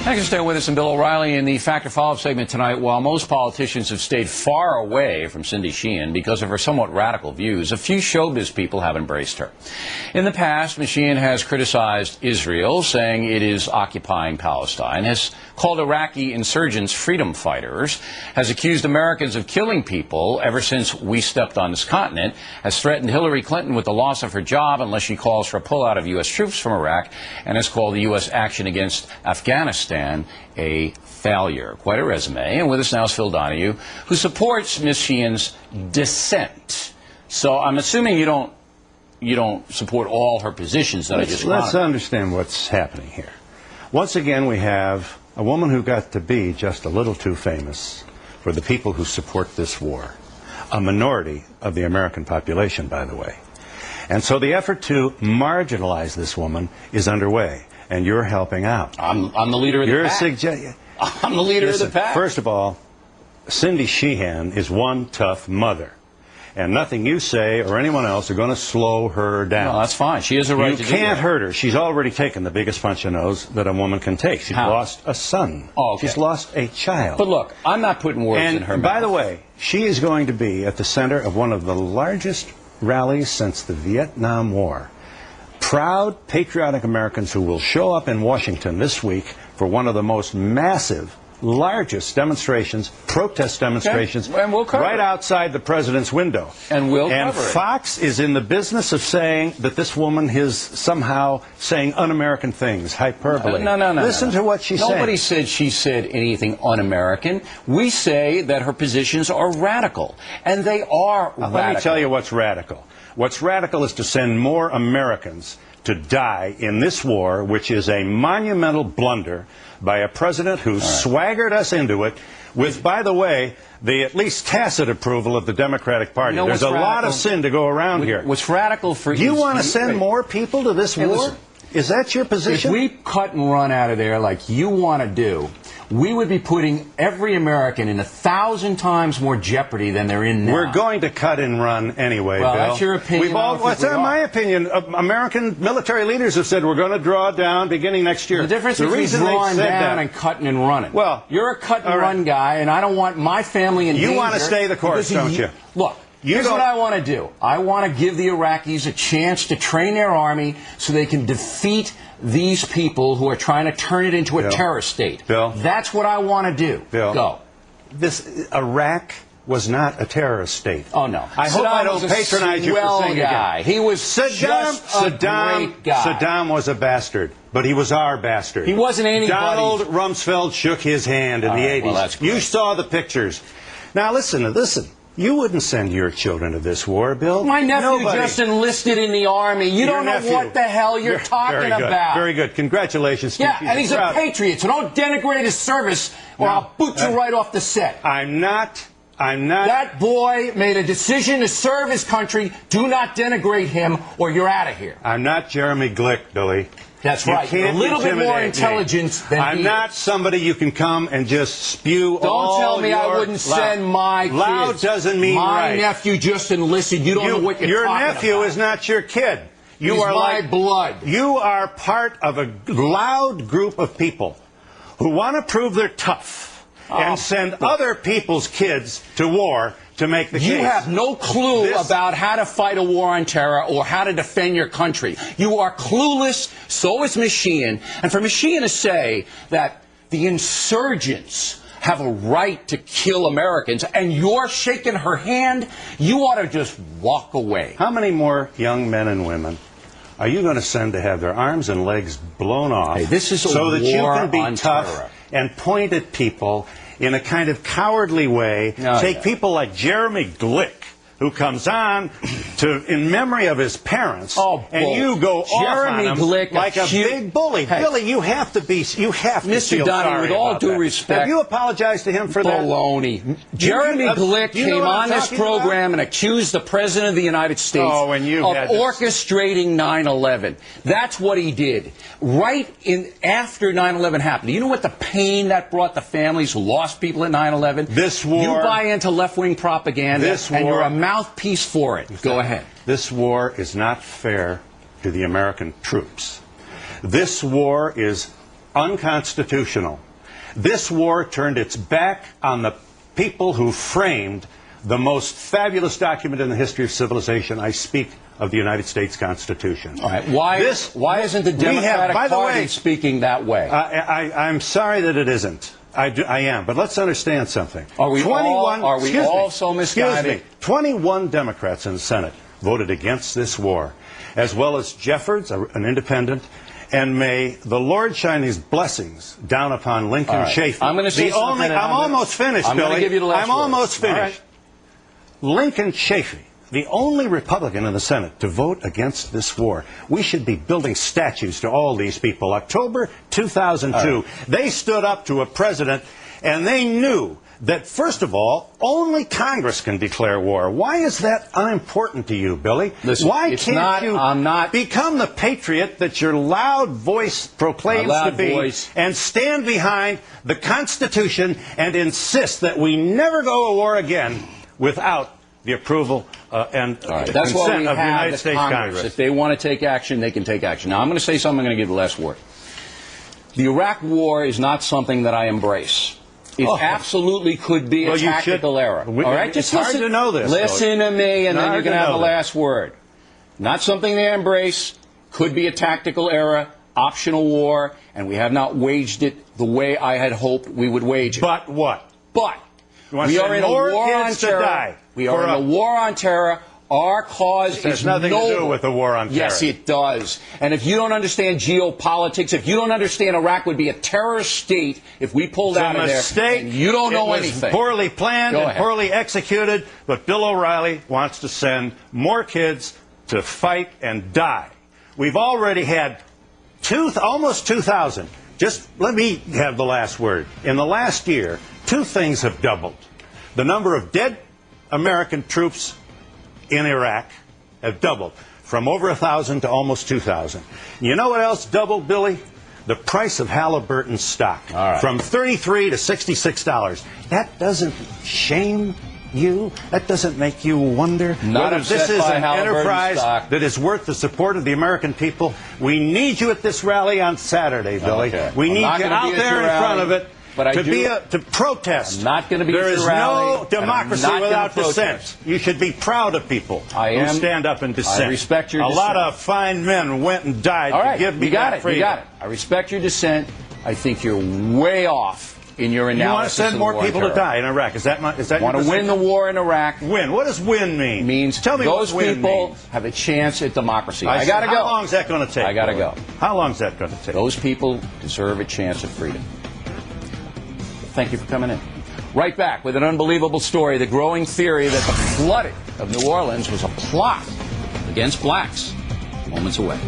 Thanks for staying with us. And Bill O'Reilly in the Factor Follow-Up segment tonight. While most politicians have stayed far away from Cindy Sheehan because of her somewhat radical views, a few showbiz people have embraced her. In the past, Ms. Sheehan has criticized Israel, saying it is occupying Palestine, has called Iraqi insurgents freedom fighters, has accused Americans of killing people ever since we stepped on this continent, has threatened Hillary Clinton with the loss of her job unless she calls for a pullout of U.S. troops from Iraq, and has called the U.S. action against Afghanistan a failure. Quite a resume. And with us now is Phil Donahue, who supports Ms. Sheehan's dissent. So I'm assuming you don't support all her positions that I just chronicled. Let's understand what's happening here. Once again, we have a woman who got to be just a little too famous for the people who support this war. A minority of the American population, by the way. And so the effort to marginalize this woman is underway. And you're helping out. I'm the leader of the pack. I'm the leader of the pack. First of all, Cindy Sheehan is one tough mother. And nothing you say or anyone else are going to slow her down. No, that's fine. She has a right to do that. You can't hurt her. She's already taken the biggest punch in the nose that a woman can take. She's lost a son. Oh, okay. She's lost a child. But look, I'm not putting words in her mouth. By the way, she is going to be at the center of one of the largest rallies since the Vietnam War. Proud, patriotic Americans who will show up in Washington this week for one of the most massive, largest demonstrations, protest demonstrations, and we'll cover right it outside the president's window. And we'll cover it. Fox is in the business of saying that this woman is somehow saying un-American things, hyperbole. No. Listen to what she's saying. Nobody said she said anything un-American. We say that her positions are radical, and they are radical. Let me tell you what's radical. What's radical is to send more Americans to die in this war, which is a monumental blunder by a president who swaggered us into it with, by the way, the at least tacit approval of the Democratic Party. There's a lot of sin to go around here. What's radical for you want to send more people to this war? Listen, is that your position? If we cut and run out of there like you want to do, we would be putting every American in 1,000 times more jeopardy than they're in now. We're going to cut and run anyway, well, Bill. That's your opinion. What's my opinion? American military leaders have said we're going to draw down beginning next year. The difference between drawing down and cutting and running. Well, you're a cut and run guy, and I don't want my family in danger. You want to stay the course, don't you? Look. Here's what I want to do. I want to give the Iraqis a chance to train their army so they can defeat these people who are trying to turn it into a terrorist state. Bill. That's what I want to do. Bill. Go. Iraq was not a terrorist state. Oh, no. I hope I don't patronize you for saying guy. Again. He was just a great guy. Saddam was a bastard, but he was our bastard. He wasn't anybody. Donald Rumsfeld shook his hand in the 80s. Well, that's great. You saw the pictures. Now, listen. You wouldn't send your children to this war, Bill. My nephew just enlisted in the Army. You don't know what the hell you're talking about. Very good. Congratulations, Steve. Yeah, and he's a patriot, so don't denigrate his service or I'll boot you right off the set. I'm not. That boy made a decision to serve his country. Do not denigrate him or you're out of here. I'm not Jeremy Glick, Billy. That's right. A little bit more intelligence than I'm not somebody you can come and just spew all Don't tell me I wouldn't send my kids. Loud doesn't mean right. My nephew just enlisted. You don't know what you're talking about. Your nephew is not your kid. You He's are my blood. You are part of a loud group of people who want to prove they're tough and send other people's kids to war to make the case. You have no clue about how to fight a war on terror or how to defend your country. You are clueless, so is Ms. Sheehan. And for Ms. Sheehan to say that the insurgents have a right to kill Americans and you're shaking her hand, you ought to just walk away. How many more young men and women are you going to send to have their arms and legs blown off so that you can be tough and point at people in a kind of cowardly way, take people like Jeremy Glick, who comes on in memory of his parents, and you go off on him like a big bully. Billy, you have to Mr. Donahue, with all due respect, have you apologized to him for that? Baloney. Jeremy Glick came on this program and accused the President of the United States of orchestrating 9/11. That's what he did. Right after 9/11 happened. Do you know what the pain that brought the families who lost people at 9/11? This war. You buy into left-wing propaganda, and you're a mouthpiece for it. Go ahead. This war is not fair to the American troops. This war is unconstitutional. This war turned its back on the people who framed the most fabulous document in the history of civilization. I speak of the United States Constitution. All right. Why isn't the Democratic Party speaking that way? I'm sorry that it isn't. I am. But let's understand something. Are we all so misguided? Excuse me. 21 Democrats in the Senate voted against this war, as well as Jeffords, an independent, and may the Lord shine his blessings down upon Lincoln Chafee. I'm going to say something. I'm almost finished, Billy. I'm going to give you the last I'm almost finished. Right. Lincoln Chafee, the only Republican in the Senate to vote against this war. We should be building statues to all these people. October 2002, they stood up to a president, and they knew that, first of all, only Congress can declare war. Why is that unimportant to you, Billy? Listen, why can't you become the patriot that your loud voice proclaims to be and stand behind the Constitution and insist that we never go to war again without the approval and consent of the United States Congress? If they want to take action, they can take action. Now, I'm going to say something. I'm going to give the last word. The Iraq War is not something that I embrace. It absolutely could be a tactical error. All right, it's hard to know this. Listen to me, and then you're going to have the last word. Not something they embrace. Could be a tactical error, optional war, and we have not waged it the way I had hoped we would wage it. But what? But we are in a war on terror. We are in a war on terror. Our cause is has nothing to do with the war on terror. Yes, it does. And if you don't understand geopolitics, if you don't understand Iraq would be a terrorist state if we pulled out of there, and you don't know anything. It was poorly planned and poorly executed, but Bill O'Reilly wants to send more kids to fight and die. We've already had almost 2,000. Just let me have the last word. In the last year, two things have doubled. The number of dead American troops in Iraq have doubled from over 1,000 to almost 2,000. You know what else doubled, Billy? The price of Halliburton stock from $33 to $66. That doesn't shame you? That doesn't make you wonder whether this is an enterprise that is worth the support of the American people? We need you at this rally on Saturday, Billy. We need you out there in front of it. To protest. I'm not going to be There is no democracy without dissent. You should be proud of people who stand up and dissent. I respect your dissent. A lot of fine men went and died to give me that freedom. You got it. I respect your dissent. I think you're way off in your analysis. You want to send more people to die in Iraq? Is that your want to win the war in Iraq? Win. What does win mean? Means tell me those what win people means. have a chance at democracy. I got to go. How long is that going to take? I got to go. How long is that going to take? Those people deserve a chance at freedom. Thank you for coming in. Right back with an unbelievable story, the growing theory that the flooding of New Orleans was a plot against blacks. Moments away.